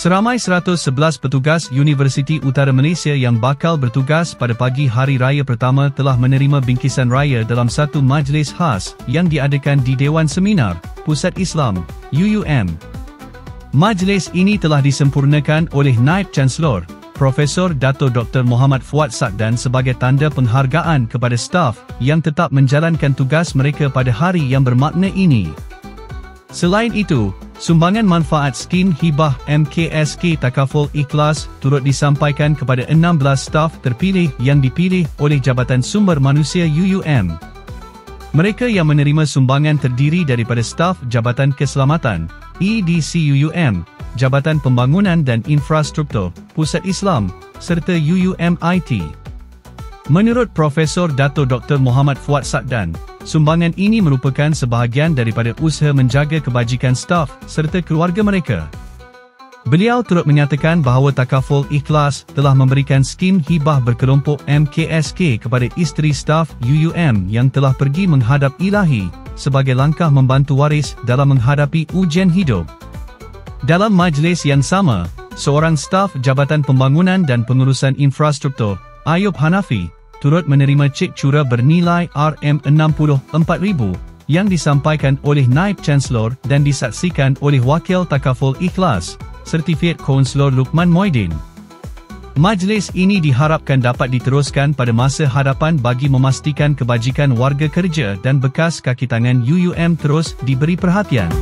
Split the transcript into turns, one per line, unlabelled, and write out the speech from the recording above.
Seramai 111 petugas Universiti Utara Malaysia yang bakal bertugas pada pagi hari raya pertama telah menerima bingkisan raya dalam satu majlis khas yang diadakan di Dewan Seminar Pusat Islam UUM. Majlis ini telah disempurnakan oleh Naib Chancellor Profesor Dato' Dr. Muhammad Fuad Sakdan sebagai tanda penghargaan kepada staf yang tetap menjalankan tugas mereka pada hari yang bermakna ini. Selain itu, sumbangan manfaat skim hibah MKSK Takaful Ikhlas turut disampaikan kepada 16 staf terpilih yang dipilih oleh Jabatan Sumber Manusia UUM. Mereka yang menerima sumbangan terdiri daripada staf Jabatan Keselamatan EDC UUM, Jabatan Pembangunan dan Infrastruktur Pusat Islam serta UUM IT. Menurut Profesor Dato' Dr. Muhammad Fuad Sakdan, sumbangan ini merupakan sebahagian daripada usaha menjaga kebajikan staf serta keluarga mereka. Beliau turut menyatakan bahawa Takaful Ikhlas telah memberikan skim hibah berkelompok MKSK kepada isteri staf UUM yang telah pergi menghadap Ilahi sebagai langkah membantu waris dalam menghadapi ujian hidup. Dalam majlis yang sama, seorang staf Jabatan Pembangunan dan Pengurusan Infrastruktur, Ayub Hanafi, turut menerima cek cura bernilai RM64,000 yang disampaikan oleh Naib Chancellor dan disaksikan oleh Wakil Takaful Ikhlas, Sertifikat Kaunselor Luqman Moidin. Majlis ini diharapkan dapat diteruskan pada masa hadapan bagi memastikan kebajikan warga kerja dan bekas kaki tangan UUM terus diberi perhatian.